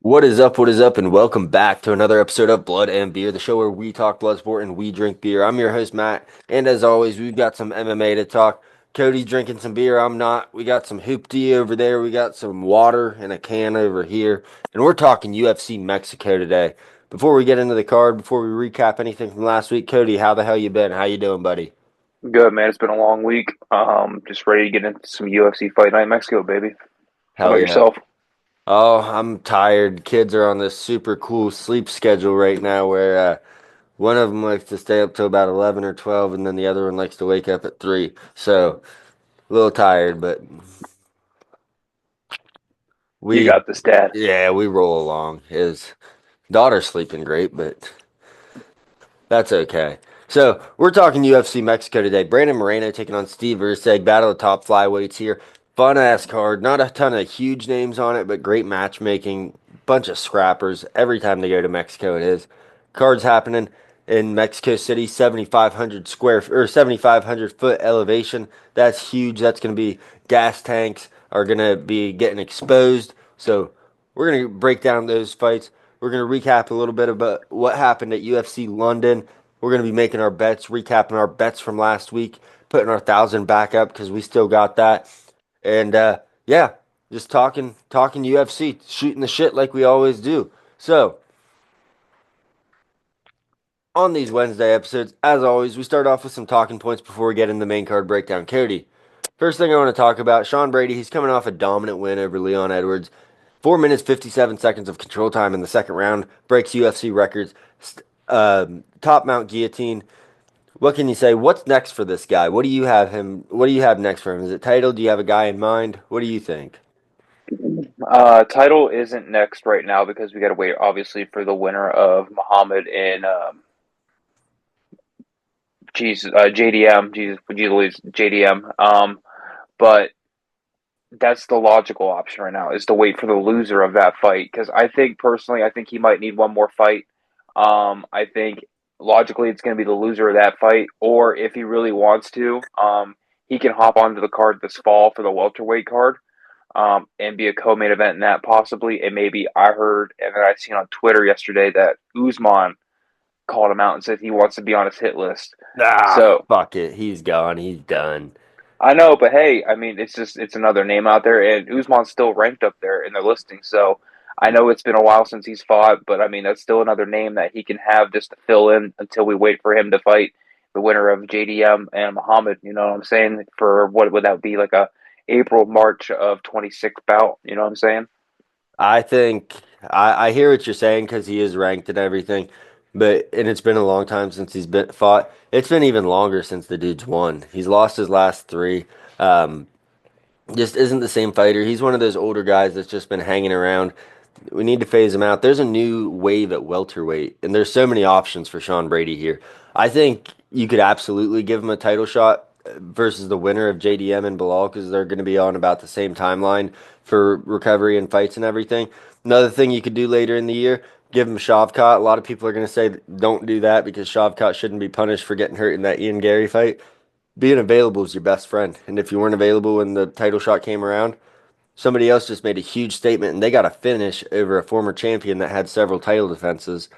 What is up? What is up? And welcome back to another episode of Blood and Beer, the show where we talk blood sport and we drink beer. I'm your host, Matt, and as always, we've got some MMA to talk. Cody's drinking some beer. I'm not. We got some hoopty over there. We got some water in a can over here, and we're talking UFC Mexico today. Before we get into the card, before we recap anything from last week, Cody, how the hell you been? How you doing, buddy? Good, man. It's been a long week. Just ready to get into some UFC Fight Night Mexico, baby. How Hell about yeah. yourself? Oh, I'm tired. Kids are on this super cool sleep schedule right now where one of them likes to stay up till about 11 or 12, and then the other one likes to wake up at 3. So, a little tired, but You we, got this, Dad. yeah, we roll along. His daughter's sleeping great, but that's okay. So, we're talking UFC Mexico today. Brandon Moreno taking on Steve Erceg, battle of top flyweights here. Fun ass card. Not a ton of huge names on it, but great matchmaking. Bunch of scrappers. Every time they go to Mexico, it is. Cards happening in Mexico City, 7,500 square or 7,500 foot elevation. That's huge. That's going to be gas tanks are going to be getting exposed. So, we're going to break down those fights. We're going to recap a little bit about what happened at UFC London. We're going to be making our bets, recapping our bets from last week, putting our 1,000 back up because we still got that. And yeah, just talking UFC, shooting the shit like we always do. So, on these Wednesday episodes, as always, we start off with some talking points before we get in the main card breakdown. Cody, first thing I want to talk about, Sean Brady, he's coming off a dominant win over Leon Edwards. 4 minutes, 57 seconds of control time in the second round, breaks UFC records, top mount guillotine. What can you say? What's next for this guy? What do you have him? What do you have next for him? Is it title? Do you have a guy in mind? What do you think? Title isn't next right now because we got to wait, obviously, for the winner of Muhammad and JDM. Jesus, would you lose JDM? But that's the logical option right now is to wait for the loser of that fight because I think personally, I think he might need one more fight. I think logically it's going to be the loser of that fight, or if he really wants to, he can hop onto the card this fall for the welterweight card, and be a co-main event in that possibly. And maybe I heard and then I seen on Twitter yesterday that Usman called him out and said he wants to be on his hit list. Ah, So fuck it. He's gone. He's done. I know, but hey, I mean, it's another name out there, and Usman's still ranked up there in their listing. So I know it's been a while since he's fought, but I mean that's still another name that he can have just to fill in until we wait for him to fight the winner of JDM and Muhammad. You know what I'm saying? For what would that be like a April March of 26 bout? You know what I'm saying? I think I hear what you're saying because he is ranked and everything, but and it's been a long time since he's been fought. It's been even longer since the dude's won. He's lost his last three. Um, just isn't the same fighter. He's one of those older guys that's just been hanging around. We need to phase him out. There's a new wave at welterweight, and there's so many options for Sean Brady here. I think you could absolutely give him a title shot versus the winner of JDM and Bilal because they're going to be on about the same timeline for recovery and fights and everything. Another thing you could do later in the year, give him Shavkat. A lot of people are going to say don't do that because Shavkat shouldn't be punished for getting hurt in that Ian Gary fight. Being available is your best friend, and if you weren't available when the title shot came around, somebody else just made a huge statement and they got a finish over a former champion that had several title defenses.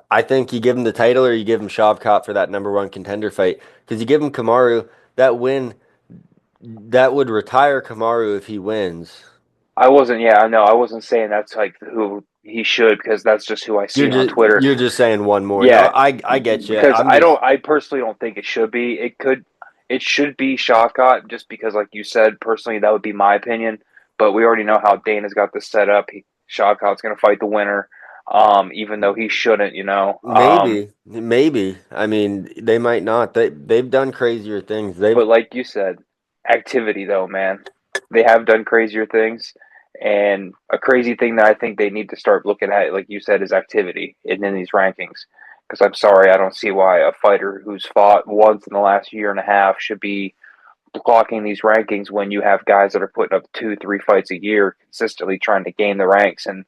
I think you give him the title or you give him Shavkat for that number one contender fight. Because you give him Kamaru, that win, that would retire Kamaru if he wins. I wasn't. Yeah, I know. I wasn't saying that's like who he should because that's just who I You're seen on just Twitter. you're just saying one more. No, Yeah, I get you. because I'm just I personally don't think it should be. It should be Shotcott just because, like you said, personally, that would be my opinion. But we already know how Dana's got this set up. Shotcott's going to fight the winner, even though he shouldn't, you know. maybe. I mean, they might not. They've done crazier things. They've But like you said, activity though, man, they have done crazier things. And a crazy thing that I think they need to start looking at, like you said, is activity in these rankings. Because I'm sorry, I don't see why a fighter who's fought once in the last year and a half should be blocking these rankings when you have guys that are putting up two, three fights a year consistently trying to gain the ranks and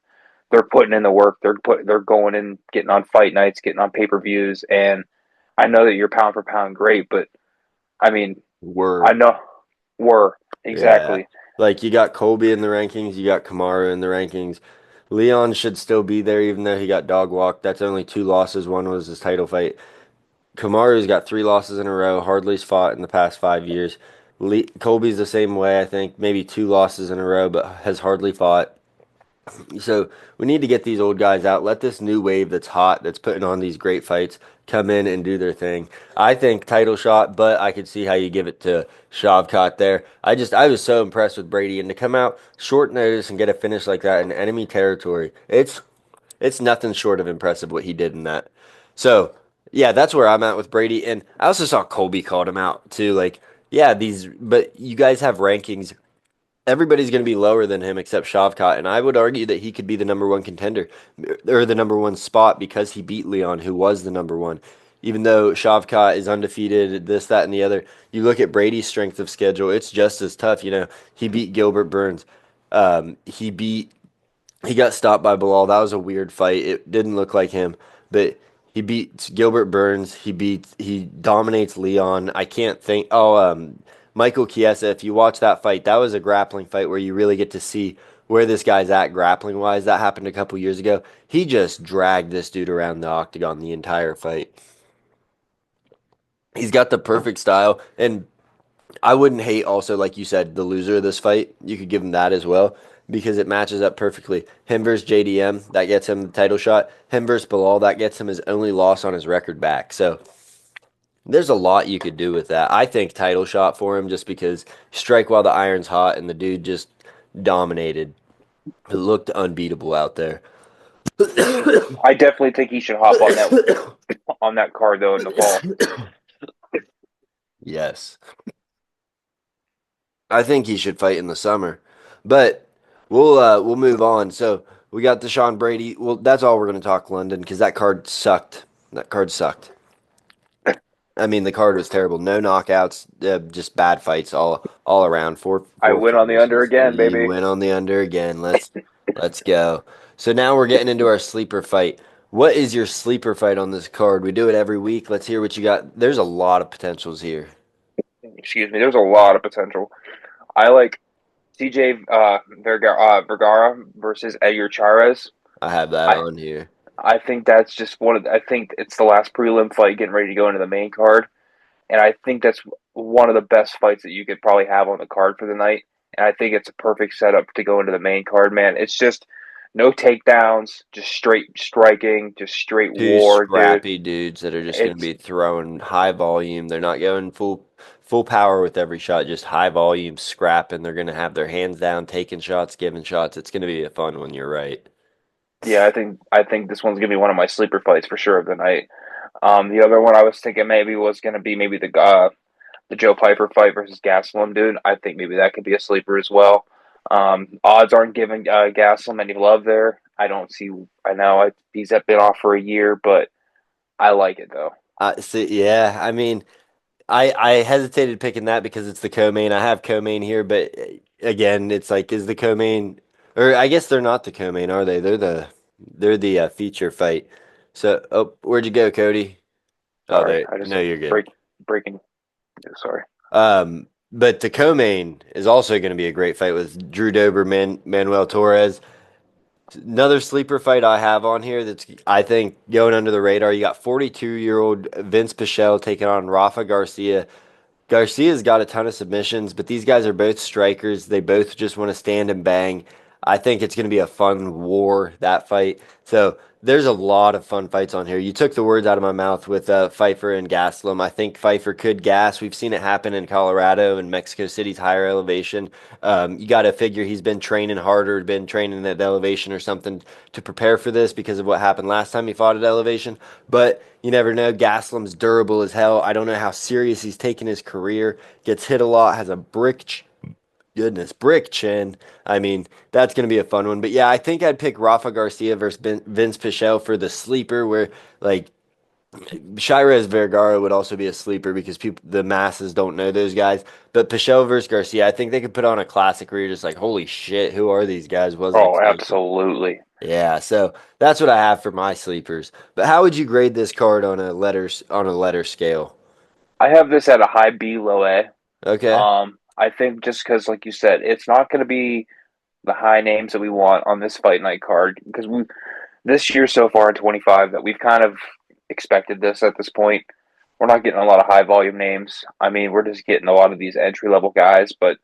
they're putting in the work. They're going and getting on fight nights, getting on pay per views, and I know that you're pound for pound great, but I mean, I were. know were Yeah. exactly. Like you got Colby in the rankings, you got Kamara in the rankings. Leon should still be there, even though he got dog walked. That's only two losses. One was his title fight. Kamaru's got three losses in a row. Hardly's fought in the past 5 years. Colby's the same way, I think. Maybe two losses in a row, but has hardly fought. So we need to get these old guys out. Let this new wave that's hot, that's putting on these great fights, come in and do their thing. I think title shot, but I could see how you give it to Shavkat there. I was so impressed with Brady, and to come out short notice and get a finish like that in enemy territory, it's nothing short of impressive what he did in that. So yeah, that's where I'm at with Brady, and I also saw Colby called him out too. Like, yeah, but you guys have rankings. Everybody's going to be lower than him except Shavkat, and I would argue that he could be the number one contender or the number one spot because he beat Leon, who was the number one. Even though Shavkat is undefeated, this, that, and the other, you look at Brady's strength of schedule, it's just as tough. He beat Gilbert Burns. He beat he got stopped by Bilal. That was a weird fight. It didn't look like him, but he beats Gilbert Burns. He dominates Leon. I can't think. Oh, Michael Chiesa. If you watch that fight, that was a grappling fight where you really get to see where this guy's at grappling wise. That happened a couple years ago. He just dragged this dude around the octagon the entire fight. He's got the perfect style, and I wouldn't hate also, like you said, the loser of this fight. You could give him that as well because it matches up perfectly. Him versus JDM, that gets him the title shot. Him versus Bilal, that gets him his only loss on his record back. So there's a lot you could do with that. I think title shot for him just because strike while the iron's hot and the dude just dominated. It looked unbeatable out there. I definitely think he should hop on that card though in the fall. Yes. I think he should fight in the summer. But we'll move on. So we got Deshaun Brady. Well, that's all we're gonna talk London because that card sucked. That card sucked. I mean, the card was terrible. No knockouts, just bad fights all around. I Four went on the under finishes. again, You baby. went on the under again. Let's go. So now we're getting into our sleeper fight. What is your sleeper fight on this card? We do it every week. Let's hear what you got. There's a lot of potentials here. Excuse me. There's a lot of potential. I like CJ Vergara versus Edgar Chairez. I have that I on here. I think that's just one of. I think it's the last prelim fight, getting ready to go into the main card, and I think that's one of the best fights that you could probably have on the card for the night. And I think it's a perfect setup to go into the main card, man. It's just no takedowns, just straight striking, just straight Two war, dude. scrappy dudes that are just going to It's be throwing high volume. They're not going full power with every shot, just high volume scrapping. They're going to have their hands down, taking shots, giving shots. It's going to be a fun one. You're right. yeah. I think this one's gonna be one of my sleeper fights for sure of the night. The other one I was thinking maybe was gonna be maybe the Joe Piper fight versus Gastelum, dude. I think maybe that could be a sleeper as well. Odds aren't giving Gastelum any love there. I don't see. I know he's been off for a year, but I like it though. See, yeah. I mean, I hesitated picking that because it's the co-main. I have co-main here, but again, it's like is the co-main, or I guess they're not the co-main, are they? They're the feature fight. So, oh, where'd you go, Cody? Oh, Sorry, there. I just No, you're good. breaking. Sorry. But the co-main is also going to be a great fight with Drew Dober, Manuel Torres. Another sleeper fight I have on here that's I think going under the radar. You got 42-year-old Vince Pichel taking on Rafa Garcia. Garcia's got a ton of submissions, but these guys are both strikers. They both just want to stand and bang. I think it's going to be a fun war, that fight. So there's a lot of fun fights on here. You took the words out of my mouth with Pfeiffer and Gaslam. I think Pfeiffer could gas. We've seen it happen in Colorado and Mexico City's higher elevation. You got to figure he's been training harder, been training at elevation or something to prepare for this because of what happened last time he fought at elevation. But you never know. Gaslam's durable as hell. I don't know how serious he's taking his career. Gets hit a lot, has a brick chin. I mean, that's going to be a fun one. But yeah, I think I'd pick Rafa Garcia versus Vince Pichel for the sleeper, where like Shirez Vergara would also be a sleeper because the masses don't know those guys. But Pichel versus Garcia, I think they could put on a classic where you're just like, holy shit, who are these guys? Wasn't Oh, expecting. absolutely. Yeah, so that's what I have for my sleepers. But how would you grade this card on a letter scale? I have this at a high B, low A. Okay. I think just because, like you said, it's not going to be. the high names that we want on this fight night card because we this year so far in 25 that we've kind of expected this at this point. We're not getting a lot of high volume names. I mean, we're just getting a lot of these entry level guys, but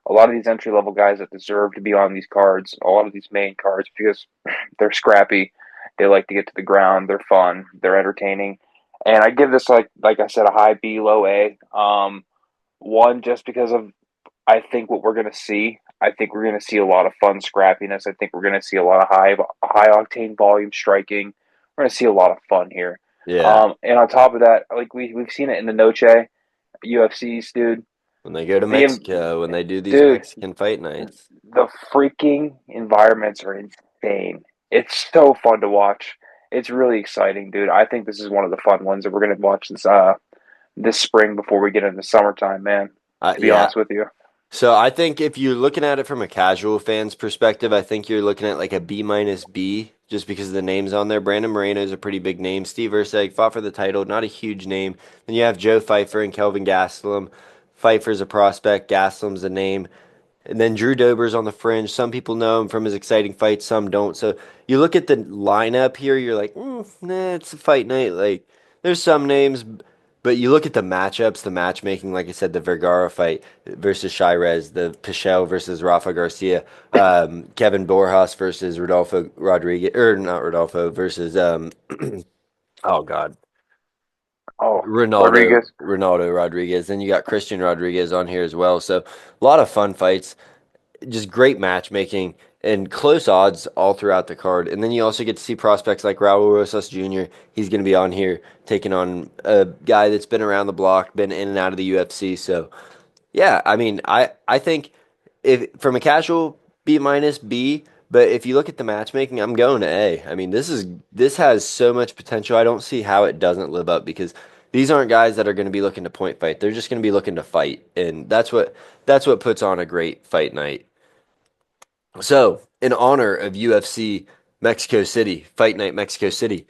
a lot of these entry level guys that deserve to be on these cards, a lot of these main cards because they're scrappy. They like to get to the ground. They're fun. They're entertaining. And I give this like I said a high B, low A. One just because of I think what we're going to see. I think we're going to see a lot of fun scrappiness. I think we're going to see a lot of high octane volume striking. We're going to see a lot of fun here. Yeah. And on top of that, like we've seen it in the Noche UFCs, dude. When they go to The Mexico, when they do these dude, Mexican fight nights. the freaking environments are insane. It's so fun to watch. It's really exciting, dude. I think this is one of the fun ones that we're gonna watch this spring before we get into summertime, man. To be Yeah. honest with you, So I think if you're looking at it from a casual fan's perspective, I think you're looking at like a B minus B just because of the names on there. Brandon Moreno is a pretty big name. Steve Erceg fought for the title, not a huge name. Then you have Joe Pfeiffer and Kelvin Gastelum. Pfeiffer's a prospect, Gastelum's a name. And then Drew Dober's on the fringe. Some people know him from his exciting fights, some don't. So you look at the lineup here, you're like, nah, it's a fight night. Like, there's some names, but you look at the matchups, the matchmaking, like I said, the Vergara fight versus Shirez, the Pichel versus Rafa Garcia, Kevin Borjas versus Rodolfo Rodriguez, or not Rodolfo, versus, oh God, oh Rodriguez, Ronaldo Rodriguez. Then you got Christian Rodriguez on here as well. So a lot of fun fights, just great matchmaking and close odds all throughout the card. And then you also get to see prospects like Raul Rosas Jr. He's going to be on here taking on a guy that's been around the block, been in and out of the UFC. So yeah, I mean, I think if from a casual B minus B, but if you look at the matchmaking, I'm going to A. I mean, this has so much potential. I don't see how it doesn't live up because these aren't guys that are going to be looking to point fight. They're just going to be looking to fight, and that's what puts on a great fight night. So, in honor of UFC Mexico City, Fight Night Mexico City,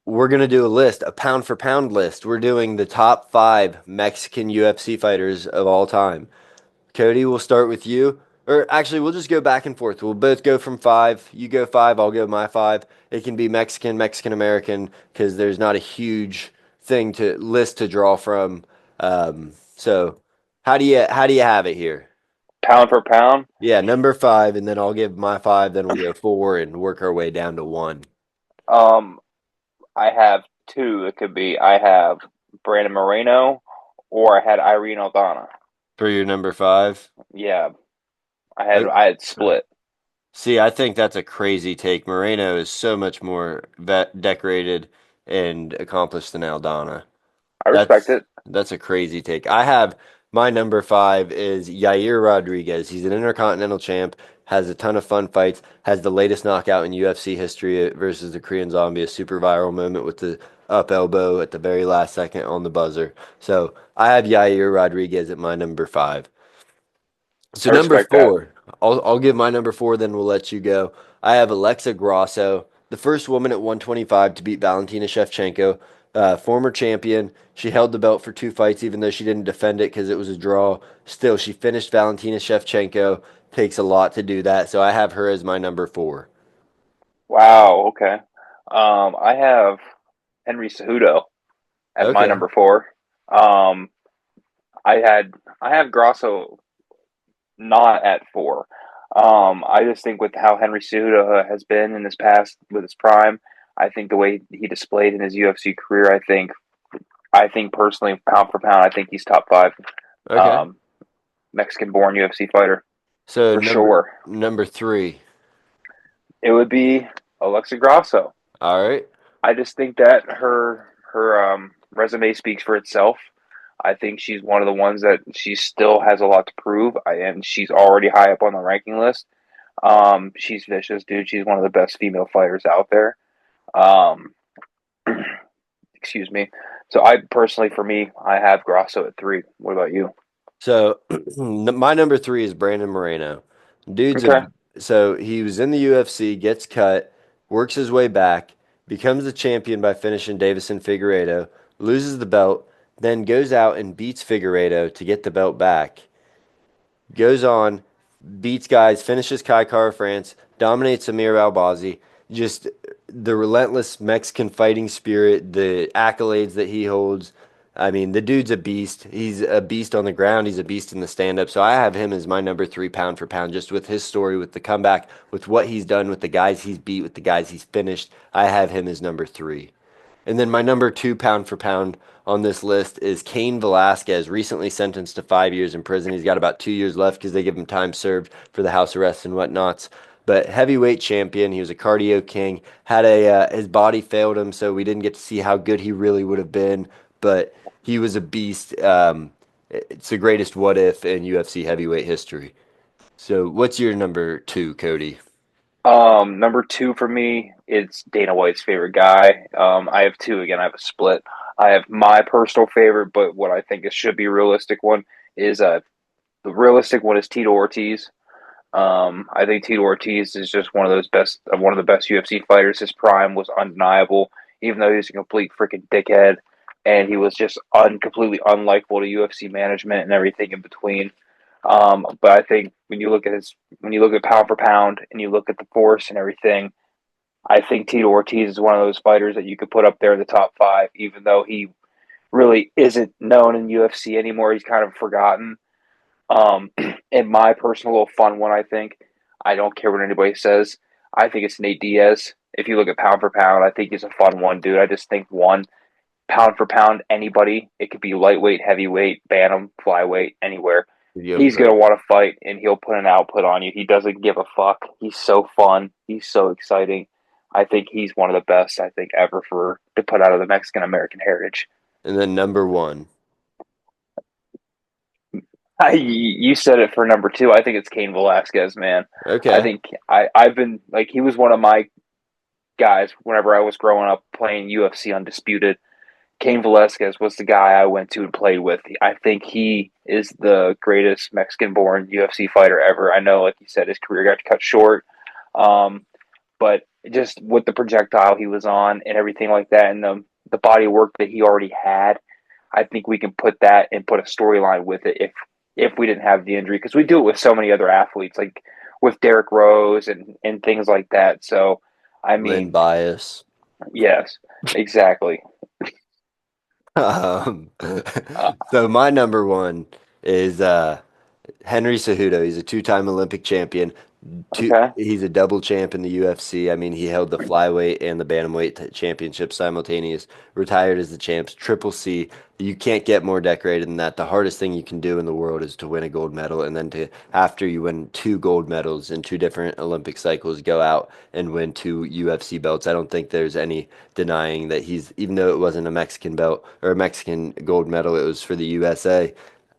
we're going to do a list, a pound for pound list. We're doing the top 5 Mexican UFC fighters of all time. Cody, we'll start with you. Or actually, we'll just go back and forth. We'll both go from 5. You go 5, I'll go my 5. It can be Mexican, Mexican American, because there's not a huge thing to list to draw from. So, how do you have it here? pound for pound. Yeah, number 5, and then I'll give my 5. Then we'll go 4 and work our way down to 1 Um, I have two. It could be I have Brandon Moreno or I had Irene Aldana. for your number 5. Yeah, Okay. I had split. See, I think that's a crazy take. Moreno is so much more decorated and accomplished than Aldana. I respect That's it. that's a crazy take. I have my number 5 is Yair Rodriguez. He's an Intercontinental champ, has a ton of fun fights, has the latest knockout in UFC history versus the Korean Zombie, a super viral moment with the up elbow at the very last second on the buzzer. So I have Yair Rodriguez at my number 5. So I number respect that. 4, I'll give my number 4, then we'll let you go. I have Alexa Grasso, the first woman at 125 to beat Valentina Shevchenko, former champion. She held the belt for 2 fights, even though she didn't defend it because it was a draw. Still, she finished Valentina Shevchenko. Takes a lot to do that, so I have her as my number 4. Wow. Okay. I have Henry Cejudo as my Okay. number four. Um, I had I have Grasso not at four. I just think with how Henry Cejudo has been in this past with his prime, I think the way he displayed in his UFC career, I think personally, pound for pound, I think he's top five. Okay. Um, Mexican-born UFC fighter So for number sure. number 3. It would be Alexa Grasso. All right. I just think that her resume speaks for itself. I think she's one of the ones that she still has a lot to prove, and she's already high up on the ranking list. She's vicious, dude. She's one of the best female fighters out there. Um, excuse me. So I personally, for me, I have Grasso at three. What about you? So my number 3 is Brandon Moreno. Dude's a Okay. so he was in the UFC, gets cut, works his way back, becomes a champion by finishing Davison Figueiredo, loses the belt, then goes out and beats Figueiredo to get the belt back. Goes on, beats guys, finishes Kai Kara France, dominates Amir Albazi. Just the relentless Mexican fighting spirit, the accolades that he holds. I mean, the dude's a beast. He's a beast on the ground. He's a beast in the stand-up. So I have him as my number three pound for pound, just with his story, with the comeback, with what he's done, with the guys he's beat, with the guys he's finished. I have him as number three. And then my number two pound for pound on this list is Cain Velasquez, recently sentenced to 5 years in prison. He's got about 2 years left because they give him time served for the house arrest and whatnots. But heavyweight champion, he was a cardio king. Had a his body failed him, so we didn't get to see how good he really would have been. But he was a beast. It's the greatest what if in UFC heavyweight history. So, what's your number two, Cody? Number two for me, it's Dana White's favorite guy. I have two again. I have a split. I have my personal favorite, but what I think it should be a realistic one is the realistic one is Tito Ortiz. I think Tito Ortiz is just one of the best UFC fighters. His prime was undeniable, even though he was a complete freaking dickhead, and he was just completely unlikable to UFC management and everything in between. But I think when you look at pound for pound and you look at the force and everything, I think Tito Ortiz is one of those fighters that you could put up there in the top five, even though he really isn't known in UFC anymore. He's kind of forgotten. Um, and my personal little fun one, I think, I don't care what anybody says. I think it's Nate Diaz. If you look at pound for pound, I think he's a fun one, dude. I just think one, pound for pound, anybody. It could be lightweight, heavyweight, bantam, flyweight, anywhere. He's gonna Mediocre. want to fight, and he'll put an output on you. He doesn't give a fuck. He's so fun. He's so exciting. I think he's one of the best I think ever for to put out of the Mexican American heritage. And then number one. You said it for number two. I think it's Cain Velasquez, man. I Okay. think I've been like he was one of my guys whenever I was growing up playing UFC Undisputed. Cain Velasquez was the guy I went to and played with. I think he is the greatest Mexican-born UFC fighter ever. I know, like you said, his career got cut short, um, but just with the projectile he was on and everything like that, and the body work that he already had, I think we can put that and put a storyline with it if we didn't have the injury because we do it with so many other athletes, like with Derrick Rose and things like that. So, I Lynn mean, Bias. yes, exactly. Um, Uh, so my number one is Henry Cejudo. He's a two-time Olympic champion. okay. He's a double champ in the UFC. I mean, he held the flyweight and the bantamweight championship simultaneous. Retired as the champs. Triple C. You can't get more decorated than that. The hardest thing you can do in the world is to win a gold medal, and then to after you win two gold medals in two different Olympic cycles, go out and win two UFC belts. I don't think there's any denying that he's, even though it wasn't a Mexican belt or a Mexican gold medal, it was for the USA.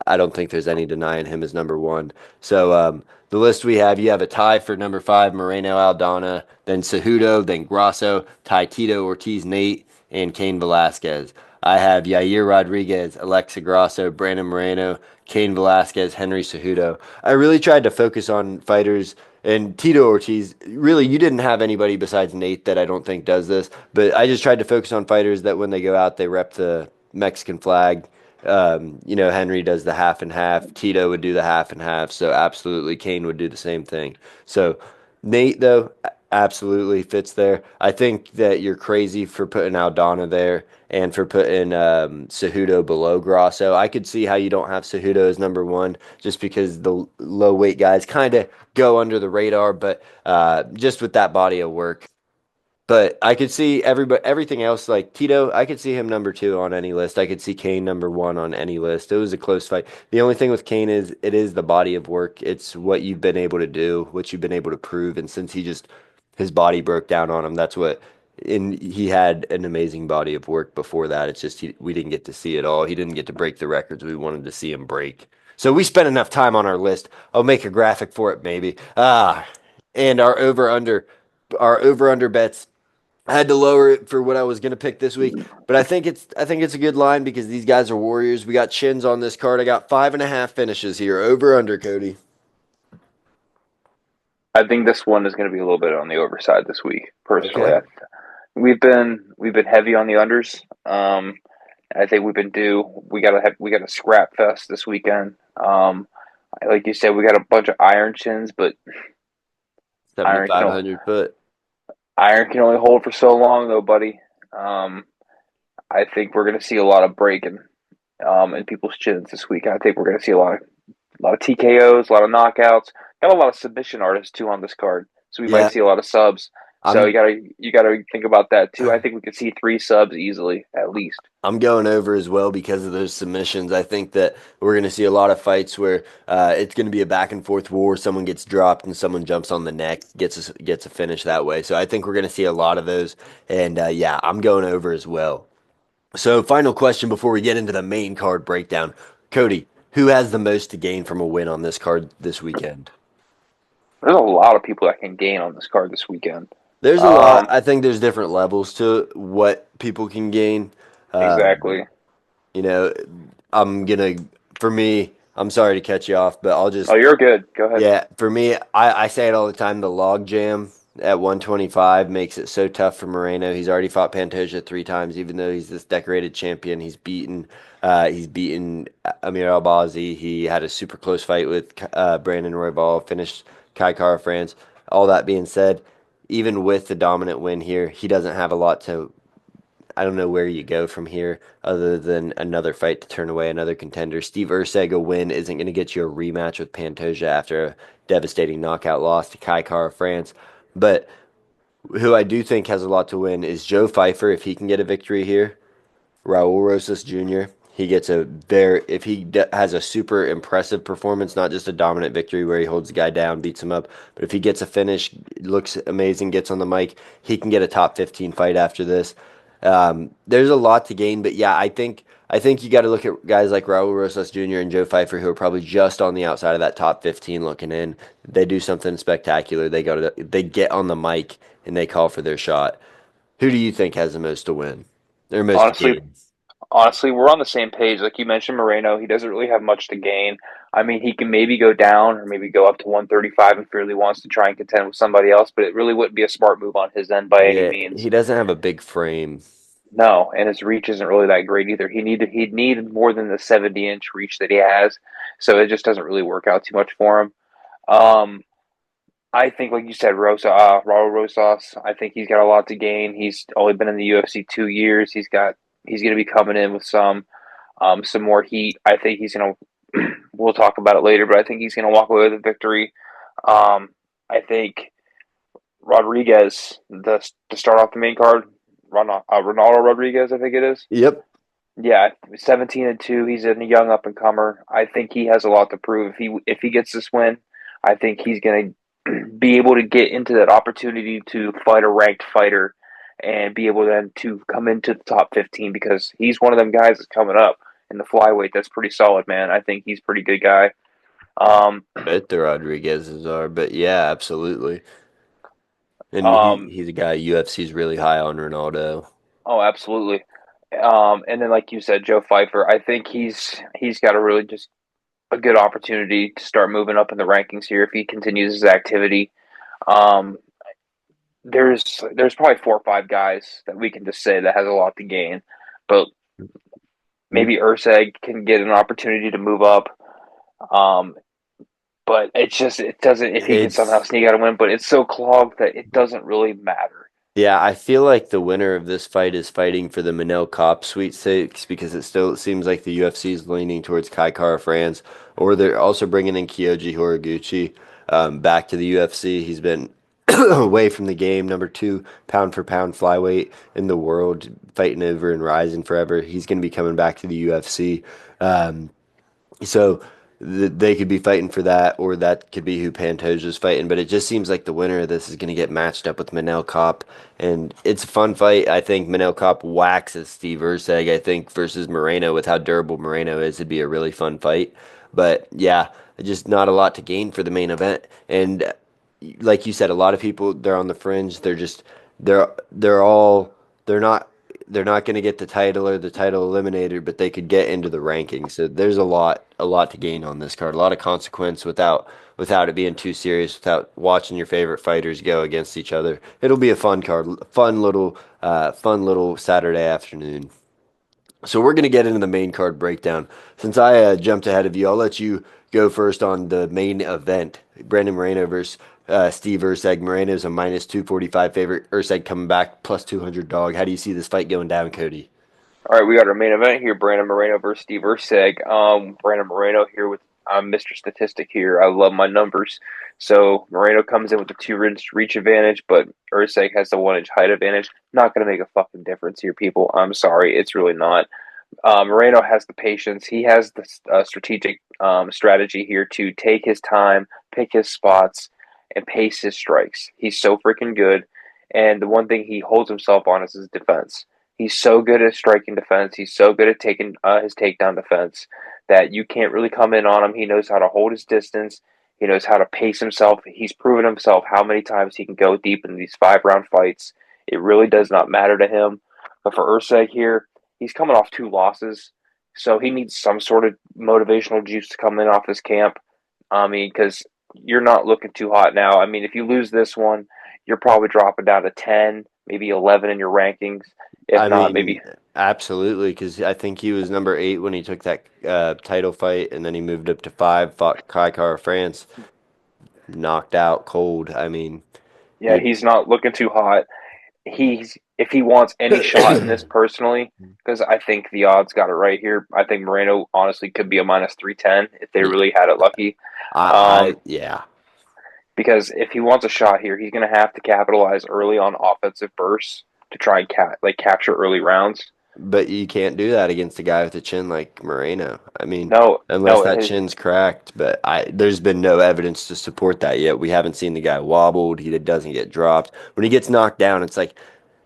I don't think there's any denying him as number one. So the list we have, you have a tie for number five, Moreno Aldana, then Cejudo, then Grasso, Ty Tito, Ortiz, Nate, and Cain Velasquez. I have Yair Rodriguez, Alexa Grasso, Brandon Moreno, Cain Velasquez, Henry Cejudo. I really tried to focus on fighters and Tito Ortiz. Really, you didn't have anybody besides Nate that I don't think does this, but I just tried to focus on fighters that when they go out, they rep the Mexican flag. Henry does the half and half. Tito would do the half and half. So absolutely, Kane would do the same thing. So Nate, though, absolutely fits there. I think that you're crazy for putting Aldana there and for putting Cejudo below Grasso. I could see how you don't have Cejudo as number one just because the low weight guys kind of go under the radar, but just with that body of work. But I could see everything else like Tito. I could see him number two on any list. I could see Kane number one on any list. It was a close fight. The only thing with Kane is it is the body of work. It's what you've been able to do, what you've been able to prove. And since his body broke down on him, that's what. And he had an amazing body of work before that. It's just we didn't get to see it all. He didn't get to break the records we wanted to see him break. So we spent enough time on our list. I'll make a graphic for it, maybe. And our over under bets. I had to lower it for what I was going to pick this week, but I think it's a good line because these guys are warriors. We got chins on this card. I got 5.5 finishes here. Over under, Cody. I think this one is going to be a little bit on the overside this week. Personally, Okay. we've been heavy on the unders. I think we've been due. We got a scrap fest this weekend. Like you said, we got a bunch of iron chins, but iron can 7,500 foot. iron can only hold for so long, though, buddy. Um, I think we're going to see a lot of breaking in people's chins this week. I think we're going to see a lot of TKOs, a lot of knockouts. Got a lot of submission artists too on this card, so we might Yeah, see a lot of subs. So I'm you gotta think about that too. I think we could see three subs easily, at least. I'm going over as well because of those submissions. I think that we're going to see a lot of fights where it's going to be a back and forth war. Someone gets dropped and someone jumps on the neck, gets a finish that way. So I think we're going to see a lot of those. And yeah, I'm going over as well. So final question before we get into the main card breakdown, Cody, who has the most to gain from a win on this card this weekend? There's a lot of people that can gain on this card this weekend. There's a lot. Um, I think there's different levels to what people can gain. Um, exactly. You know, I'm gonna, for me, I'm sorry to cut you off, but I'll Oh, just, you're good. Go ahead. yeah, for me, I say it all the time, the log jam at 125 makes it so tough for Moreno. He's already fought Pantoja three times, even though he's this decorated champion. He's beaten Amir Albazi. He had a super close fight with Brandon Royval, finished Kai Kara France. All that being said, even with the dominant win here, he doesn't have a lot to I don't know where you go from here other than another fight to turn away another contender. Steve Erceg, a win isn't going to get you a rematch with Pantoja after a devastating knockout loss to Kai Kara France. But who I do think has a lot to win is Joe Pfeiffer if he can get a victory here. Raul Rosas Jr. He gets a very if he has a super impressive performance, not just a dominant victory where he holds the guy down, beats him up, but if he gets a finish, looks amazing, gets on the mic, he can get a top 15 fight after this. There's a lot to gain, but yeah, I think you got to look at guys like Raul Rosas Jr. and Joe Pfeiffer who are probably just on the outside of that top 15 looking in. They do something spectacular. They get on the mic and they call for their shot. Who do you think has the most to win? Or most to Honestly, gain? honestly, we're on the same page. Like you mentioned, Moreno, he doesn't really have much to gain. I mean, he can maybe go down or maybe go up to 135 if he really wants to try and contend with somebody else, but it really wouldn't be a smart move on his end by any Yeah, means. he doesn't have a big frame. No, and his reach isn't really that great either. He'd need more than the 70-inch reach that he has, so it just doesn't really work out too much for him. Um, I think, like you said, Raul Rosas. I think he's got a lot to gain. He's only been in the UFC 2 years. He's going to be coming in with some more heat. I think he's going to. We'll talk about it later, but I think he's going to walk away with a victory. I think Rodriguez, to start off the main card, Ronaldo Rodriguez, I think it is. Yep. Yeah, 17-2. He's a young up and comer. I think he has a lot to prove. If he gets this win, I think he's going to be able to get into that opportunity to fight a ranked fighter and be able then to come into the top 15 because he's one of them guys that's coming up in the flyweight. That's pretty solid, man. I think he's a pretty good guy. Um, Bet the Rodriguez's are, but yeah, absolutely. And um, he's a guy UFC's really high on Ronaldo. oh, absolutely. And then like you said, Joe Pfeiffer, I think he's got a really just a good opportunity to start moving up in the rankings here if he continues his activity. Um, there's probably 4 or 5 guys that we can just say that has a lot to gain, but maybe Erceg can get an opportunity to move up. Um, but it doesn't if he can somehow It's sneak out a win. But it's so clogged that it doesn't really matter. Yeah, I feel like the winner of this fight is fighting for the Manel Cop sweepstakes because it seems like the UFC is leaning towards Kai Kara France, or they're also bringing in Kyoji Horiguchi back to the UFC. He's been away from the game, number two pound for pound flyweight in the world, fighting over and rising forever. He's going to be coming back to the UFC. Um, so they could be fighting for that, or that could be who Pantoja's fighting. But it just seems like the winner of this is going to get matched up with Manel Kopp, and it's a fun fight. I think Manel Kopp waxes Steve Erceg. I think versus Moreno, with how durable Moreno is, it'd be a really fun fight. But yeah, just not a lot to gain for the main event. And like you said, a lot of people they're on the fringe. They're all they're not going to get the title or the title eliminator, but they could get into the rankings. So there's a lot to gain on this card. A lot of consequence without it being too serious, without watching your favorite fighters go against each other. It'll be a fun card, fun little Saturday afternoon. So we're going to get into the main card breakdown. Since I jumped ahead of you, I'll let you go first on the main event. Brandon Moreno versus Steve Erceg. Moreno's a minus 245 favorite. Erceg coming back plus 200 dog. How do you see this fight going down, Cody? All right, we got our main event here: Brandon Moreno versus Steve Erceg. Brandon Moreno here with Mr. Statistic here. I love my numbers. So Moreno comes in with the 2 inch reach advantage, but Erceg has the 1 inch height advantage. Not going to make a fucking difference here, people. I'm sorry, it's really not. Moreno has the patience. He has the strategic strategy here to take his time, pick his spots, and pace his strikes. He's so freaking good. And the one thing he holds himself on is his defense. He's so good at striking defense. He's so good at taking his takedown defense that you can't really come in on him. He knows how to hold his distance. He knows how to pace himself. He's proven himself how many times he can go deep in these 5 round fights. It really does not matter to him. But for Erceg here, he's coming off 2 losses, so he needs some sort of motivational juice to come in off his camp. I mean, because you're not looking too hot now. I mean, if you lose this one, you're probably dropping down to 10, maybe 11 in your rankings. If I not, mean, maybe absolutely, because I think he was number 8 when he took that title fight, and then he moved up to 5, fought Kai Kara France, knocked out cold. I mean, yeah, you he's not looking too hot. He's if he wants any shot in this personally, because I think the odds got it right here. I think Moreno honestly could be a minus 310 if they yeah, really had it lucky. I Um, yeah. because if he wants a shot here, he's going to have to capitalize early on offensive bursts to try and capture early rounds. But you can't do that against a guy with a chin like Moreno. I mean, No, unless no, that chin's cracked, but there's been no evidence to support that yet. We haven't seen the guy wobbled. He doesn't get dropped. When he gets knocked down, it's like,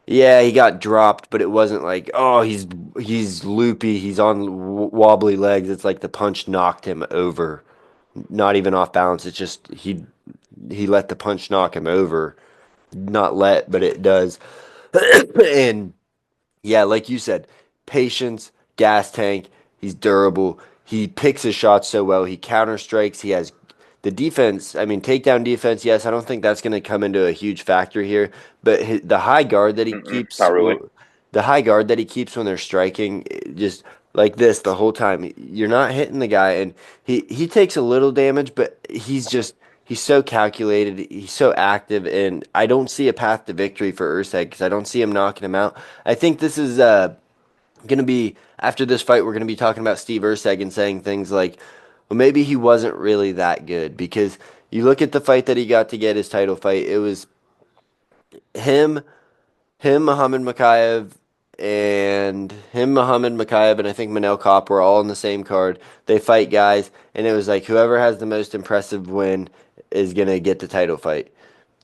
yeah, he got dropped, but it wasn't like, oh, he's loopy, he's on wobbly legs. It's like the punch knocked him over, not even off balance. It's just he let the punch knock him over. Not let, but it does. And yeah, like you said, patience, gas tank. He's durable. He picks his shots so well. He counter strikes. He has the defense. I mean, takedown defense. Yes, I don't think that's going to come into a huge factor here. But the high guard that he keeps, not really. the high guard that he keeps when they're striking, just like this the whole time. You're not hitting the guy, and he takes a little damage, but he's so calculated. He's so active, and I don't see a path to victory for Erceg because I don't see him knocking him out. I think this is going to be after this fight. We're going to be talking about Steve Erceg and saying things like, well, maybe he wasn't really that good because you look at the fight that he got to get his title fight. It was him Muhammad Makayev, and I think Manel Kopp were all in the same card. They fight guys, and it was like whoever has the most impressive win is gonna get the title fight.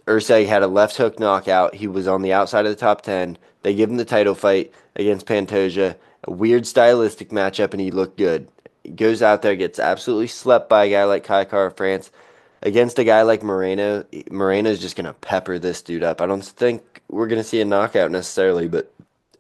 Erceg had a left hook knockout. He was on the outside of the top 10. They give him the title fight against Pantoja. A weird stylistic matchup, and he looked good. He goes out there, gets absolutely slept by a guy like Kai Kara France. Against a guy like Moreno, Moreno's just going to pepper this dude up. I don't think we're going to see a knockout necessarily, but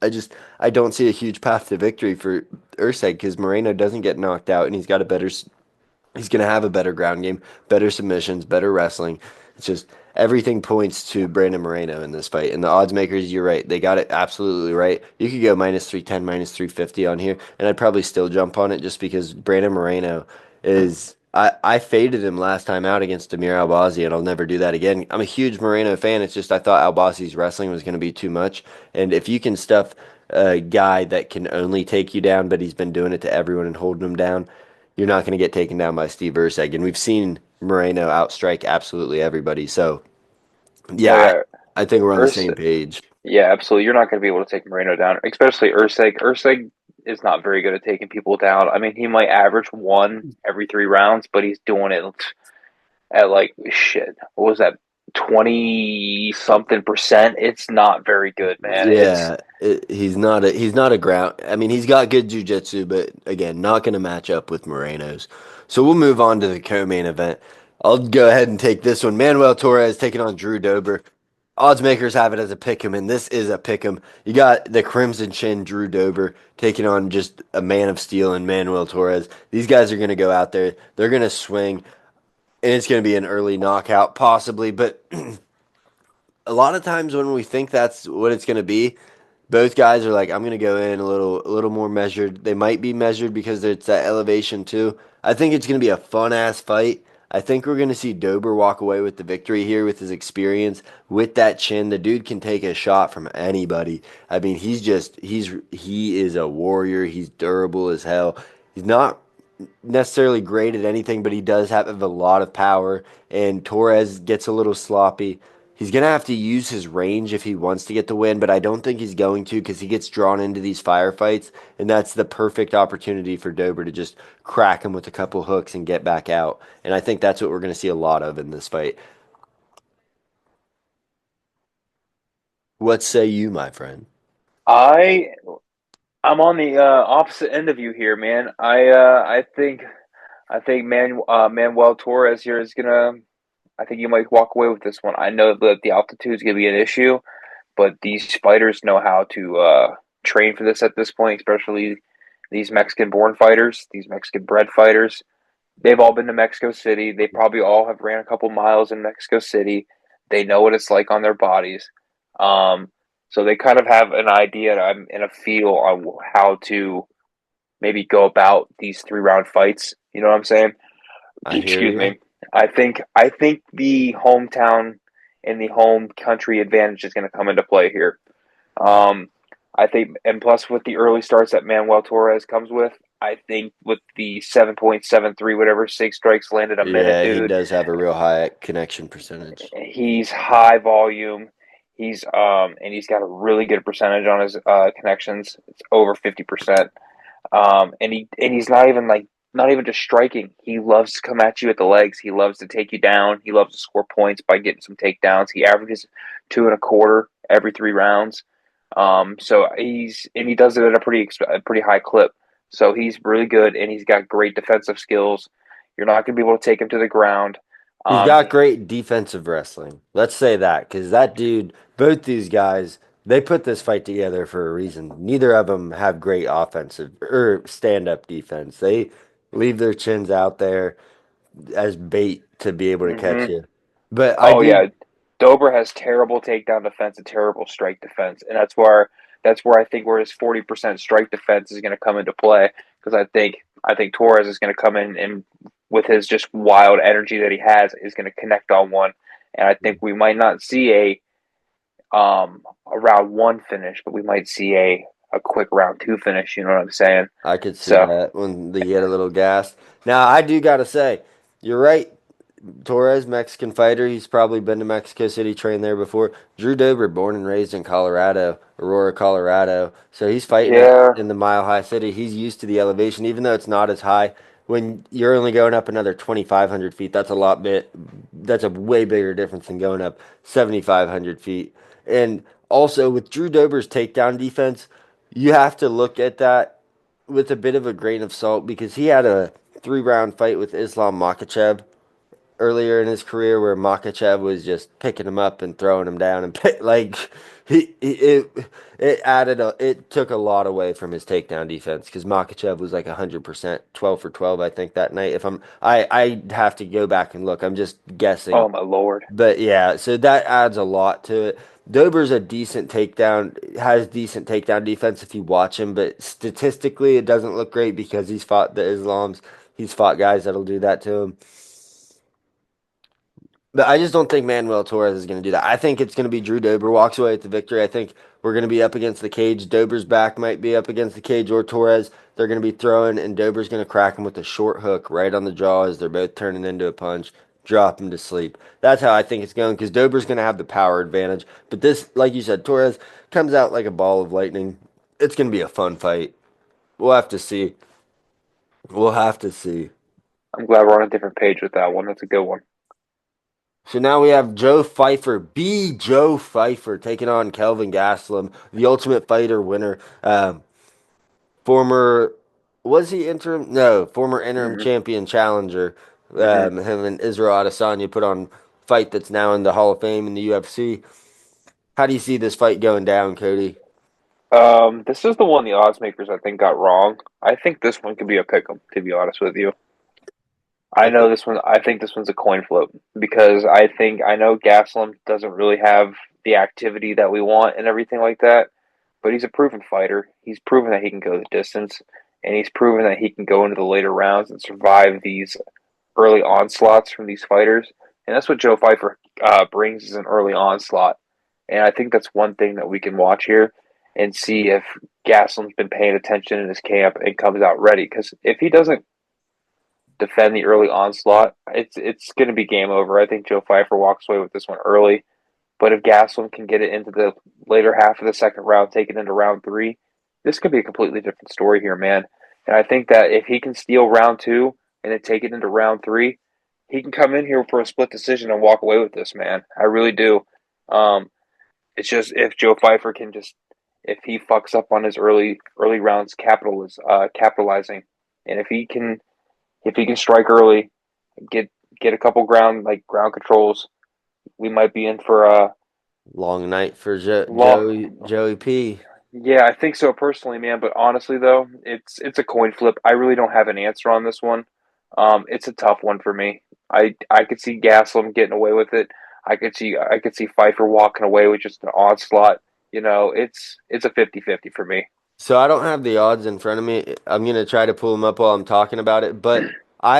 I don't see a huge path to victory for Erceg because Moreno doesn't get knocked out, and he's going to have a better ground game, better submissions, better wrestling. It's just everything points to Brandon Moreno in this fight. And the odds makers, you're right. They got it absolutely right. You could go minus 310, minus 350 on here, and I'd probably still jump on it just because Brandon Moreno is. I faded him last time out against Demir Albazi, and I'll never do that again. I'm a huge Moreno fan. It's just I thought Albazi's wrestling was going to be too much. And if you can stuff a guy that can only take you down, but he's been doing it to everyone and holding them down, you're not going to get taken down by Steve Erceg. And we've seen Moreno outstrike absolutely everybody. So, Oh yeah, yeah, I think we're on the Urs. same page. Yeah, absolutely. You're not going to be able to take Moreno down, especially Erceg. Erceg is not very good at taking people down. I mean, he might average one every 3 rounds, but he's doing it at like shit. What was that? 20 something percent. It's not very good, man. It's Yeah, he's not a ground. I mean, he's got good jujitsu, but again, not going to match up with Moreno's. So we'll move on to the co-main event. I'll go ahead and take this one. Manuel Torres taking on Drew Dober. Odds makers have it as a pick'em, and this is a pick'em. You got the Crimson Chin Drew Dober taking on just a man of steel and Manuel Torres. These guys are going to go out there. They're going to swing, and it's going to be an early knockout, possibly. But a lot of times when we think that's what it's going to be, Both guys are like, I'm gonna go in a little more measured. They might be measured because it's that elevation too. I think it's gonna be a fun ass fight. I think we're gonna see Dober walk away with the victory here with his experience, with that chin. The dude can take a shot from anybody. I mean, he is a warrior. He's durable as hell. He's not necessarily great at anything, but he does have a lot of power. And Torres gets a little sloppy. He's going to have to use his range if he wants to get the win, but I don't think he's going to because he gets drawn into these firefights. And that's the perfect opportunity for Dober to just crack him with a couple hooks and get back out. And I think that's what we're going to see a lot of in this fight. What say you, my friend? I I'm on the opposite end of you here, man. I think Manuel Torres here is gonna. I think you might walk away with this one. I know that the altitude is gonna be an issue, but these fighters know how to train for this at this point, especially these Mexican-born fighters, these Mexican-bred fighters. They've all been to Mexico City. They probably all have ran a couple miles in Mexico City. They know what it's like on their bodies. Um, so they kind of have an idea and a feel on how to maybe go about these 3 round fights. You know what I'm saying? I hear Excuse you. me. I think the hometown and the home country advantage is going to come into play here. Um, I think, and plus with the early starts that Manuel Torres comes with, I think with the 7.73 whatever 6 strikes landed a minute, Yeah, he dude. does have a real high connection percentage. He's high volume. And he's got a really good percentage on his connections. It's over 50%. He's not even just striking. He loves to come at you at the legs. He loves to take you down. He loves to score points by getting some takedowns. He averages 2.25 every 3 rounds. He does it at a pretty high clip. So he's really good, and he's got great defensive skills. You're not going to be able to take him to the ground. He's Um, got great defensive wrestling. Let's say that because that dude, both these guys, they put this fight together for a reason. Neither of them have great offensive or stand-up defense. They leave their chins out there as bait to be able to catch mhm. you. But I Oh do, yeah, Dober has terrible takedown defense and terrible strike defense, and that's where I think where his 40% strike defense is going to come into play because I think Torres is going to come in and with his just wild energy that he has is going to connect on one, and I think we might not see a round one finish, but we might see a quick round two finish. You know what I'm saying? I could see So that when they get a little gas. Now I do gotta say, you're right. Torres, Mexican fighter. He's probably been to Mexico City, trained there before. Drew Dober, born and raised in Colorado, Aurora, Colorado. So he's fighting yeah, in the Mile High City. He's used to the elevation, even though it's not as high. When you're only going up another 2,500 feet, that's a lot bit. That's a way bigger difference than going up 7,500 feet. And also with Drew Dober's takedown defense, you have to look at that with a bit of a grain of salt because he had a 3 round fight with Islam Makhachev earlier in his career where Makachev was just picking him up and throwing him down and it took a lot away from his takedown defense because Makachev was like 100% 12 for 12 I think that night if I have to go back and look I'm just guessing oh my lord. but yeah so that adds a lot to it. Dober's a decent takedown has decent takedown defense if you watch him but statistically it doesn't look great because he's fought guys that'll do that to him. But I just don't think Manuel Torres is going to do that. I think it's going to be Drew Dober walks away with the victory. I think we're going to be up against the cage. Dober's back might be up against the cage or Torres. They're going to be throwing, and Dober's going to crack him with a short hook right on the jaw as they're both turning into a punch, drop him to sleep. That's how I think it's going because Dober's going to have the power advantage. But this, like you said, Torres comes out like a ball of lightning. It's going to be a fun fight. We'll have to see. We'll have to see. I'm glad we're on a different page with that one. That's a good one. So now we have Joe Pfeiffer, taking on Kelvin Gastelum, the Ultimate Fighter winner. Former, was he interim? No, former interim Hmm. champion challenger. Hmm. Him and Israel Adesanya put on fight that's now in the Hall of Fame in the UFC. How do you see this fight going down, Cody? This is the one the odds makers I think got wrong. I think this one could be a pick 'em, to be honest with you. I I know think this one. I think this one's a coin flip because I know Gaslam doesn't really have the activity that we want and everything like that. but he's a proven fighter. He's proven that he can go the distance, and he's proven that he can go into the later rounds and survive these early onslaughts from these fighters. And that's what Joe Pfeiffer brings is an early onslaught. And I think that's one thing that we can watch here and see if Gaslam's been paying attention in his camp and comes out ready. Because if he doesn't defend the early onslaught, it's going to be game over. I think Joe Pfeiffer walks away with this one early. But if Gaslam can get it into the later half of the second round, take it into round three, this could be a completely different story here, man. And I think that if he can steal round two and then take it into round three, he can come in here for a split decision and walk away with this, man. I really do. Um, it's just if Joe Pfeiffer can just if he fucks up on his early rounds capitalizing, and if he can strike early, get get a couple ground controls, we might be in for a Long night for long. Joey P. Yeah, I think so personally, man. But honestly, though, it's a coin flip. I really don't have an answer on this one. It's a tough one for me. I could see Gaslam getting away with it. I could see Pfeiffer walking away with just an onslaught. It's a 50-50 for me. So I don't have the odds in front of me. I'm gonna try to pull them up while I'm talking about it, but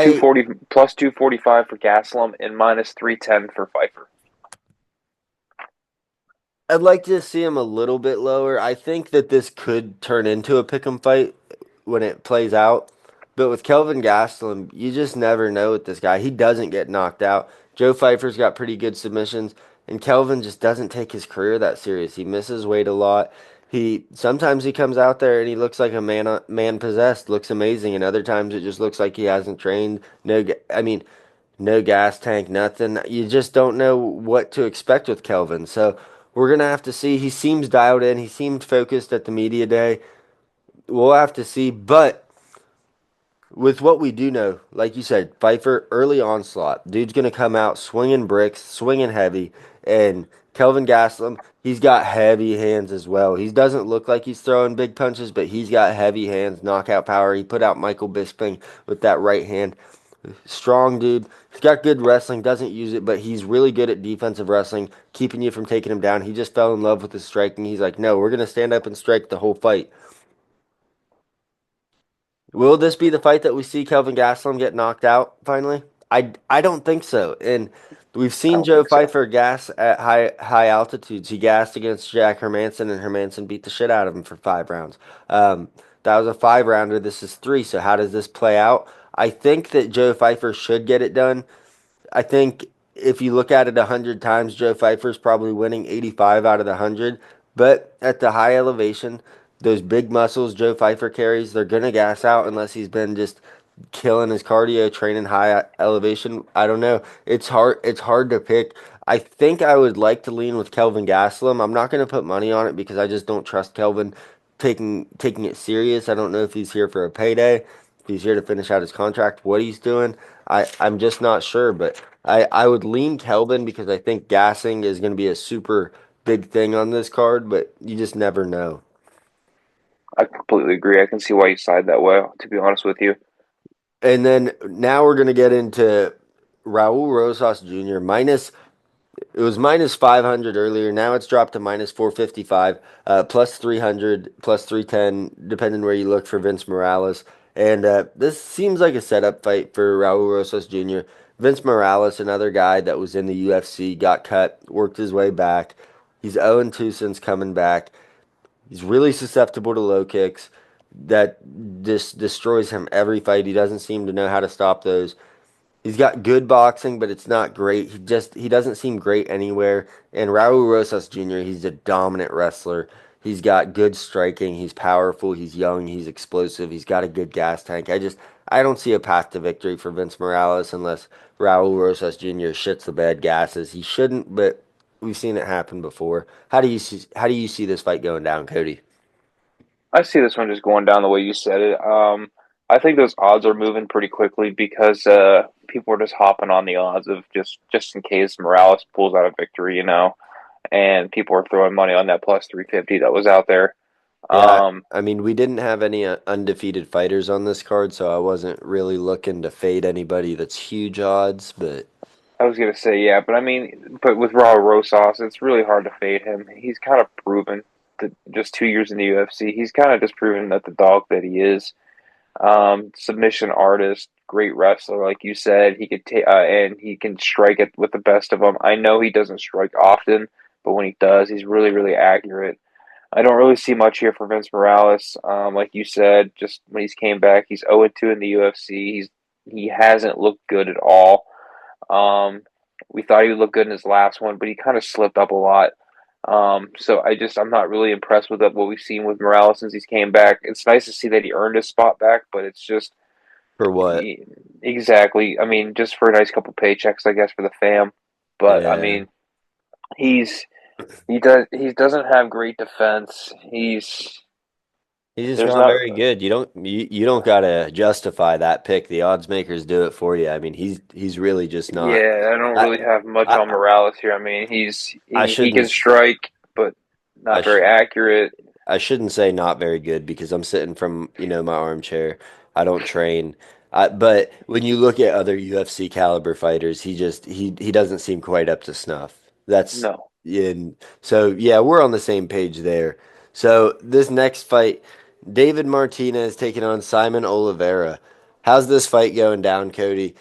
Two I forty plus 245 for Gaslam and minus 310 for Pfeiffer. I'd like to see him a little bit lower. I think that this could turn into a pick'em fight when it plays out. But with Kelvin Gastelum, you just never know with this guy. He doesn't get knocked out. Joe Pfeiffer's got pretty good submissions, and Kelvin just doesn't take his career that serious. He misses weight a lot. He sometimes he comes out there and he looks like a man possessed, looks amazing, and other times it just looks like he hasn't trained. I mean, no gas tank, nothing. You just don't know what to expect with Kelvin. So we're gonna have to see. He seems dialed in. He seemed focused at the media day. We'll have to see. But with what we do know, like you said, Pfeiffer early onslaught. Dude's gonna come out swinging bricks, swinging heavy, and Kelvin Gastelum, he's got heavy hands as well. He doesn't look like he's throwing big punches, but he's got heavy hands, knockout power. He put out Michael Bisping with that right hand. Strong dude. He's got good wrestling, doesn't use it, but he's really good at defensive wrestling, keeping you from taking him down. He just fell in love with his striking. He's like, no, we're going to stand up and strike the whole fight. Will this be the fight that we see Kelvin Gastelum get knocked out finally? I don't think so. And we've I seen don't Joe think so. Pfeiffer gas at high altitudes. He gassed against Jack Hermanson, and Hermanson beat the shit out of him for 5 rounds. That was a 5 rounder. This is three. So how does this play out? I think that Joe Pfeiffer should get it done. I think if you look at it 100 times, Joe Pfeiffer's probably winning 85 out of the 100. But at the high elevation, those big muscles Joe Pfeiffer carries, they're going to gas out unless he's been just killing his cardio, training high elevation. I don't know. It's hard to pick. I think I would like to lean with Kelvin Gastelum. I'm not going to put money on it because I just don't trust Kelvin taking it serious. I don't know if he's here for a payday, if he's here to finish out his contract, what he's doing. I'm just not sure, but I would lean Kelvin because I think gassing is going to be a super big thing on this card, but you just never know. I completely agree. I can see why you side that way, to be honest with you. And then now we're going to get into Raul Rosas Jr. minus. It was minus 500 earlier. Now it's dropped to minus 455, plus 300, plus 310, depending where you look for Vince Morales. And this seems like a setup fight for Raul Rosas Jr. Vince Morales, another guy that was in the UFC, got cut, worked his way back. He's 0-2 since coming back. He's really susceptible to low kicks. That just destroys him every fight. He doesn't seem to know how to stop those. He's got good boxing, but it's not great. He doesn't seem great anywhere. And Raul Rosas Jr., he's a dominant wrestler. He's got good striking. He's powerful. He's young. He's explosive. He's got a good gas tank. I don't see a path to victory for Vince Morales unless Raul Rosas Jr. shits the bed gases. He shouldn't, but we've seen it happen before. How do you see this fight going down, Cody? I see this one just going down the way you said it. I think those odds are moving pretty quickly because people are just hopping on the odds of just in case Morales pulls out a victory, and people are throwing money on that plus 350 that was out there. Yeah, Um, I mean, we didn't have any undefeated fighters on this card, so I wasn't really looking to fade anybody that's huge odds, but I was gonna say yeah, but I mean, but with Raul Rosas, it's really hard to fade him. He's kind of proven. just 2 years in the UFC. He's kind of just proven that the dog that he is. Submission artist, great wrestler, like you said. He could take and he can strike it with the best of them. I know he doesn't strike often, but when he does, he's really, really accurate. I don't really see much here for Vince Morales. Like you said, just when he's came back, he's 0-2 in the UFC. He hasn't looked good at all. Um, we thought he would look good in his last one, but he kind of slipped up a lot. So I'm not really impressed with what we've seen with Morales since he's came back. It's nice to see that he earned his spot back, but it's just For what? exactly. I mean, just for a nice couple paychecks, I guess, for the fam. But I Yeah. mean, he's he doesn't have great defense. He's just There's not not very good. You don't gotta justify that pick. The odds makers do it for you. I mean, he's really just not. yeah. I don't I really have much on I Morales here. I mean, I he shouldn't can s- strike, but I not sh very accurate. I shouldn't say not very good because I'm sitting from, my armchair. I don't train. But when you look at other UFC caliber fighters, he doesn't seem quite up to snuff. That's No. in so yeah, we're on the same page there. So this next fight, David Martinez taking on Simon Oliveira. How's this fight going down, Cody?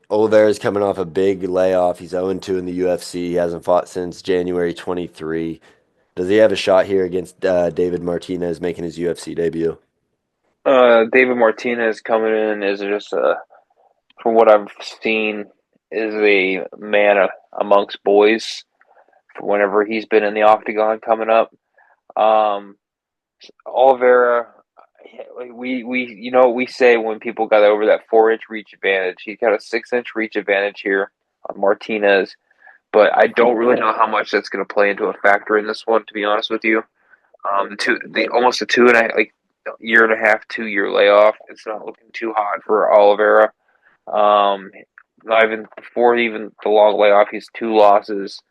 Oliveira's coming off a big layoff. He's 0-2 in the UFC. He hasn't fought since January 23. Does he have a shot here against David Martinez making his UFC debut? David Martinez coming in is just from what I've seen, is a man amongst boys. Whenever he's been in the octagon coming up, um, Oliveira, we you know what we say when people got over that 4 inch reach advantage. He's got a 6 inch reach advantage here on Martinez, but I don't really know how much that's going to play into a factor in this one. To be honest with you, the almost a two and a like year and a half, 2 year layoff. It's not looking too hot for Oliveira. Um, Not even before even the long layoff, he's 2 losses.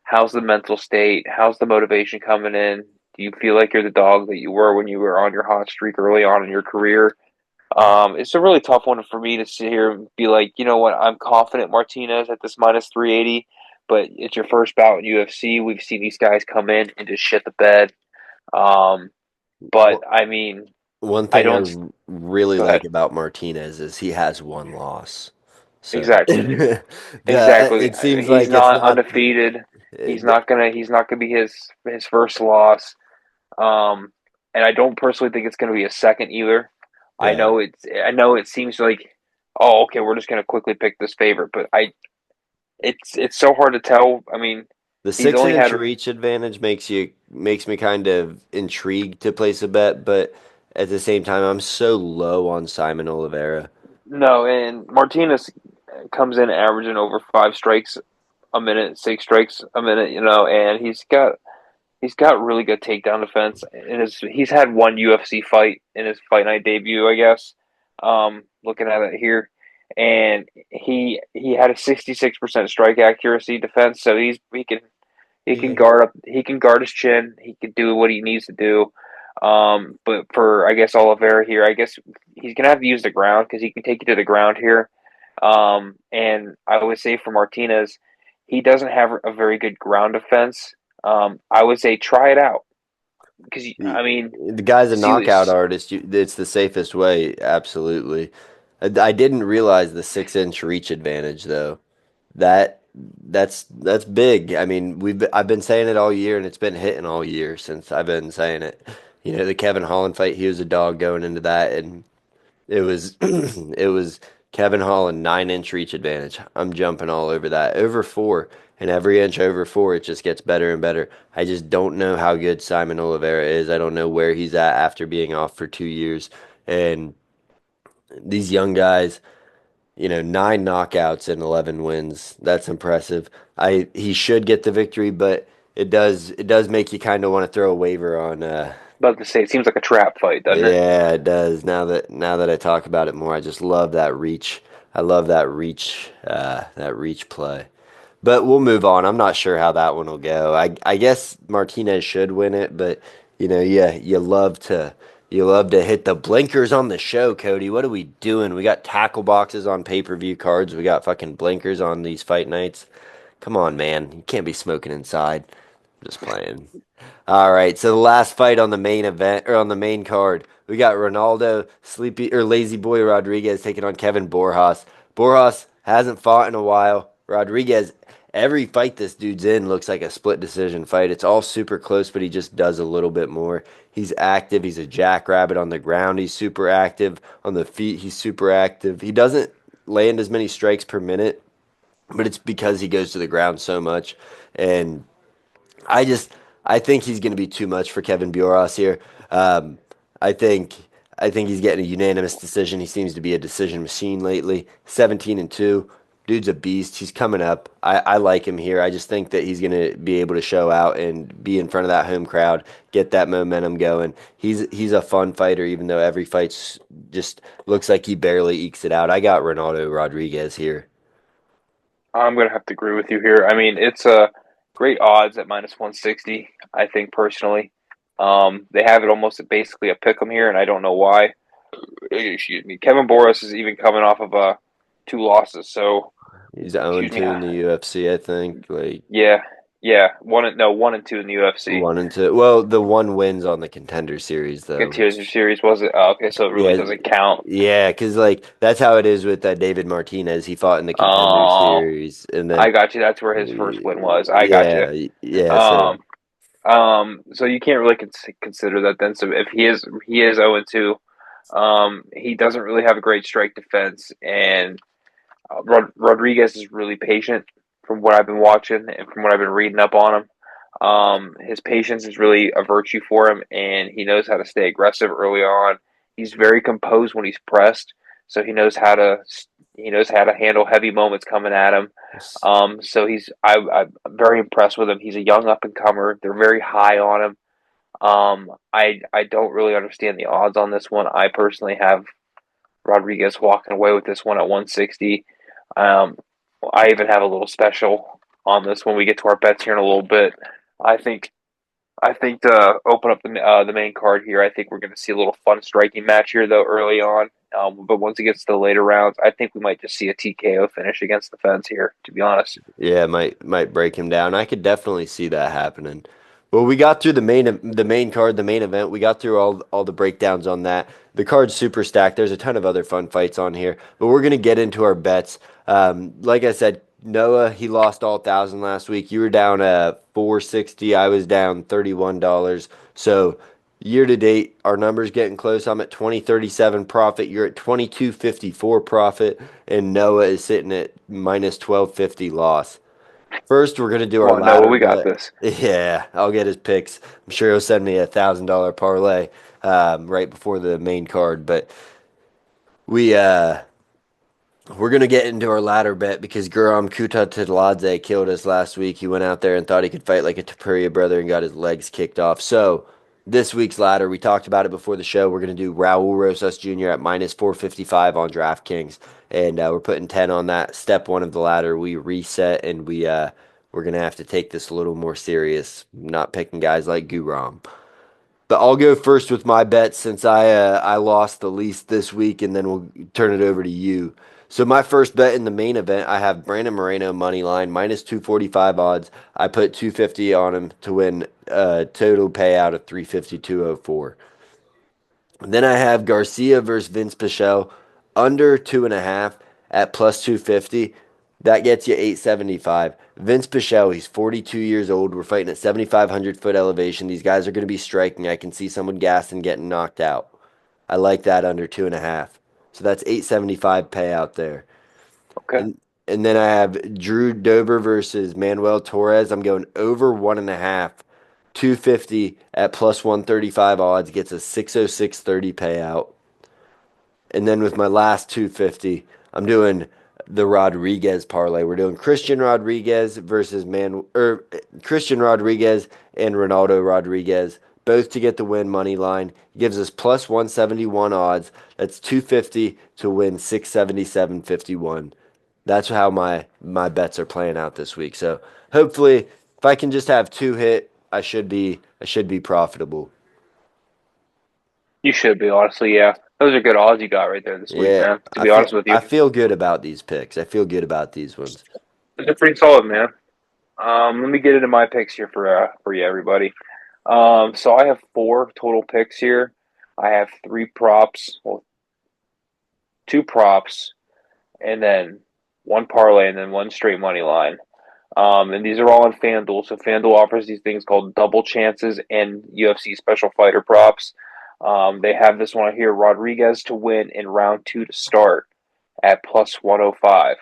How's the mental state? How's the motivation coming in? Do you feel like you're the dog that you were when you were on your hot streak early on in your career? It's a really tough one for me to sit here and be like, you know what, I'm confident Martinez at this minus 380, but it's your first bout in UFC. We've seen these guys come in and just shit the bed. Um, but Well, I mean, one I thing I don't. really Go ahead. like about Martinez is he has one loss. So Exactly. Exactly. it seems He's like it's not not undefeated. it, He's not gonna be his first loss. Um, and I don't personally think it's gonna be a second either. yeah. I know it seems like, oh, okay, we're just gonna quickly pick this favorite, but it's so hard to tell. I mean, The he's six only had inch reach advantage makes me kind of intrigued to place a bet, but at the same time I'm so low on Simon Oliveira. no, and Martinez comes in averaging over 5 strikes a minute, 6 strikes a minute, and he's got really good takedown defense. He's had one UFC fight in his fight night debut, I guess. Looking at it here, and he had a 66% strike accuracy defense, so Yeah. he can guard his chin. He can do what he needs to do. But for I guess Oliveira here, I guess he's gonna have to use the ground because he can take you to the ground here. And I would say for Martinez, he doesn't have a very good ground defense. I would say try it out because The, I mean, the guy's a see, knockout artist. It's the safest way, absolutely. I didn't realize the 6 inch reach advantage though. That that's big. I mean, I've been saying it all year, and it's been hitting all year since I've been saying it. The Kevin Holland fight, he was a dog going into that, and it was it was Kevin Holland 9 inch reach advantage. I'm jumping all over that. Over four, and every inch over four, it just gets better and better. I just don't know how good Simon Oliveira is. I don't know where he's at after being off for 2 years. And these young guys, 9 knockouts and 11 wins. That's impressive. He should get the victory, but it does make you kind of want to throw a waiver on about to say it seems like a trap fight, doesn't it? yeah, it does. Now that I talk about it more, I just love that reach. I love that reach play. But we'll move on. I'm not sure how that one will go. I guess Martinez should win it, but yeah, you love to hit the blinkers on the show, Cody. What are we doing? We got tackle boxes on pay-per-view cards. We got fucking blinkers on these fight nights. Come on, man. You can't be smoking inside. Just playing. All right, so the last fight on the main event or on the main card, we got Ronaldo Sleepy or Lazy Boy Rodriguez taking on Kevin Borjas. Borjas hasn't fought in a while. Rodriguez, every fight this dude's in looks like a split decision fight. It's all super close, but he just does a little bit more. He's active. He's a jackrabbit on the ground. He's super active on the feet. He's super active. He doesn't land as many strikes per minute, but it's because he goes to the ground so much. And I just I think he's going to be too much for Kevin Buras here. Um, I think I think he's getting a unanimous decision. He seems to be a decision machine lately. 17-2, dude's a beast. He's coming up. I like him here. I just think that he's going to be able to show out and be in front of that home crowd, get that momentum going. He's a fun fighter, even though every fight's just looks like he barely ekes it out. I got Ronaldo Rodriguez here. I'm gonna have to agree with you here. I mean, it's a great odds at minus 160. I think personally, they have it almost at basically a pick 'em here, and I don't know why. Excuse me. Kevin Boris is even coming off of two losses, so He's excuse me. 0-2 in the UFC, I think. Like Yeah, yeah. One and two in the UFC. 1-2. Well, the one wins on the Contender Series though, Contender which series was it? Oh, okay, so it really yeah, doesn't count. yeah, because like that's how it is with David Martinez. He fought in the Contender Oh, Series, and then I got you. That's where his first win was. I got you. yeah, yeah. So Um, so you can't really consider that then. So if he is 0-2, he doesn't really have a great strike defense, and Rodriguez is really patient from what I've been watching and from what I've been reading up on him. His patience is really a virtue for him, and he knows how to stay aggressive early on. He's very composed when he's pressed, so he knows how to handle heavy moments coming at him. So I'm very impressed with him. He's a young up and comer. They're very high on him. I don't really understand the odds on this one. I personally have Rodriguez walking away with this one at 160. Um, I even have a little special on this when we get to our bets here in a little bit. I think I think to open up the main card here, I think we're going to see a little fun striking match here though early on. But once it gets to the later rounds, I think we might just see a TKO finish against the fence here. To be honest, yeah, might break him down. I could definitely see that happening. Well, we got through the main card, the main event. We got through all the breakdowns on that. The card's super stacked. There's a ton of other fun fights on here, but we're gonna get into our bets. Like I said, Noah he lost all thousand last week. You were down 460. I was down $31. So year to date, our numbers getting close. I'm at 2037 profit. You're at 2254 profit, and Noah is sitting at minus 1250 loss. First, we're gonna do come our on, Noah, ladder we got bet. this. Yeah, I'll get his picks. I'm sure he'll send me $1,000 parlay right before the main card. But we we're gonna get into our ladder bet because Guram Kutateladze killed us last week. He went out there and thought he could fight like a Tapuria brother and got his legs kicked off. So this week's ladder, we talked about it before the show. We're gonna do Raul Rosas Jr. at minus 455 on DraftKings, and we're putting 10 on that. Step one of the ladder, we reset and we're gonna have to take this a little more serious. Not picking guys like Guram. But I'll go first with my bets since I lost the least this week, and then we'll turn it over to you. So my first bet in the main event, I have Brandon Moreno money line minus 245 odds. I put 250 on him to win a total payout of 352.04. Then I have Garcia versus Vince Pichel under 2.5 at plus 250. That gets you 875. Vince Pichel, he's 42 years old. We're fighting at 7,500 foot elevation. These guys are going to be striking. I can see someone gassing, getting knocked out. I like that under 2.5. So that's 875 payout there. Okay. And then I have Drew Dober versus Manuel Torres. I'm going over 1.5. 250 at plus 135 odds gets a 606.30 payout. And then with my last 250, I'm doing the Rodriguez parlay. We're doing Christian Rodriguez versus Christian Rodriguez and Ronaldo Rodriguez, both to get the win money line. Gives us plus 171 odds. That's 250 to win 677.51. That's how my bets are playing out this week. So hopefully, if I can just have two hit, I should be profitable. You should be honestly, yeah. Those are good odds you got right there this week, Yeah, man. To I be feel honest with you, I feel good about these picks. I feel good about these ones. they're pretty solid, man. Let me get into my picks here for you, everybody. So I have four total picks here. I have three props, well, two props, and then one parlay, and then one straight money line. And these are all on FanDuel. So FanDuel offers these things called double chances and UFC special fighter props. They have this one here: Rodriguez to win in round two to start at plus 105.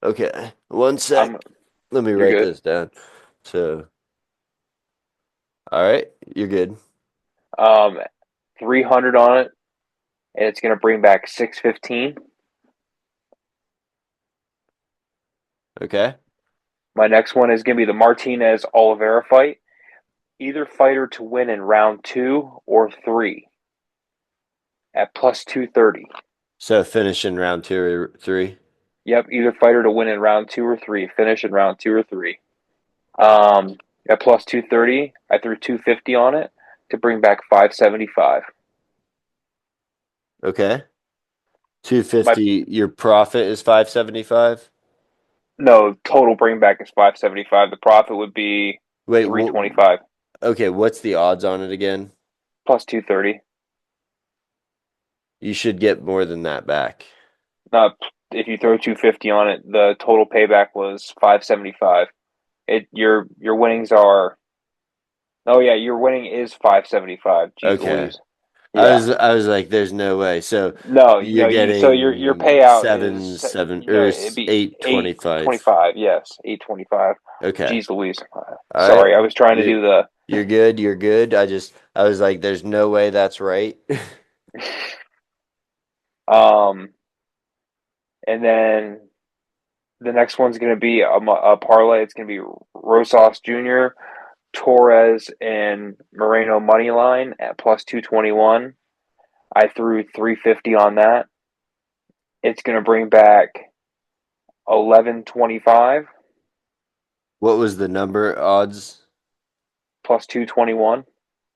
Okay, one I'm sec. Let me You're write good. this down. So, all right, you're good. Um, 300 on it, and it's going to bring back 615. Okay. My next one is going to be the Martinez Oliveira fight. Either fighter to win in round two or three at plus 230. So finish in round two or three. Yep, either fighter to win in round two or three, finish in round two or three. Um, at plus 230, I threw 250 on it to bring back 575. Okay. My 250. Your profit is 575. No, total bring back is 575. The profit would be Wait, 325 okay, what's the odds on it again? plus 230. You should get more than that back. Not If you throw 250 on it, the total payback was 575. Your winnings are Oh yeah, your winning is 575. Jeez Okay. Louise. I Yeah. was I was like, there's no way. So No, you're your getting payout seven, is seven, or it'd be 825. 825. Yes, 825. Okay. Jeez Louise. All right. Sorry, I was trying to You're do the you're good. You're good. I was like, there's no way that's right. um and then the next one's going to be a parlay. It's going to be Rosas Jr., Torres, and Moreno money line at plus 221. I threw 350 on that. It's going to bring back 1125 What was the number odds? plus 221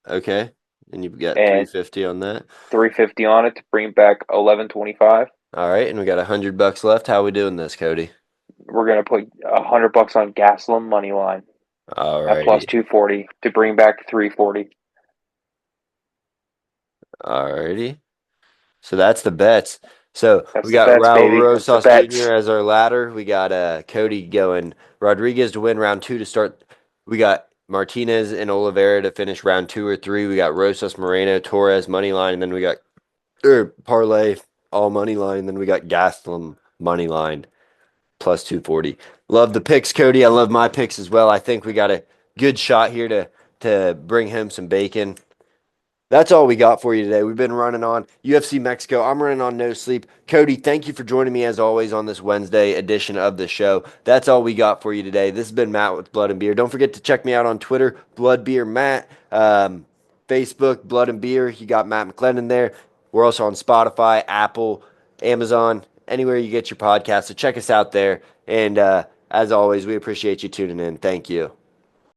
Okay. And you've got and 350 on that. 350 on it to bring back 1125. All right, and we got $100 left. How we doing this, Cody? We're going to put $100 on Gaslam money line All at plus righty. 240 to bring back 340. All righty. So that's the bets. So we That's the got bets, Raul baby. That's the Rosas Jr. bets. as our ladder. We got Cody going Rodriguez to win round two to start. We got Martinez and Oliveira to finish round two or three. We got Rosas Moreno, Torres money line, and then we got parlay all money line. And then we got Gaslam money line plus 240. Love the picks, Cody. I love my picks as well. I think we got a good shot here to bring home some bacon. That's all we got for you today. We've been running on UFC Mexico. I'm running on no sleep. Cody, thank you for joining me as always on this Wednesday edition of the show. That's all we got for you today. This has been Matt with Blood and Beer. Don't forget to check me out on Twitter, Blood Beer Matt. Facebook, Blood and Beer. You got Matt McLennan there. We're also on Spotify, Apple, Amazon, anywhere you get your podcast. So check us out there. And as always, we appreciate you tuning in. Thank you.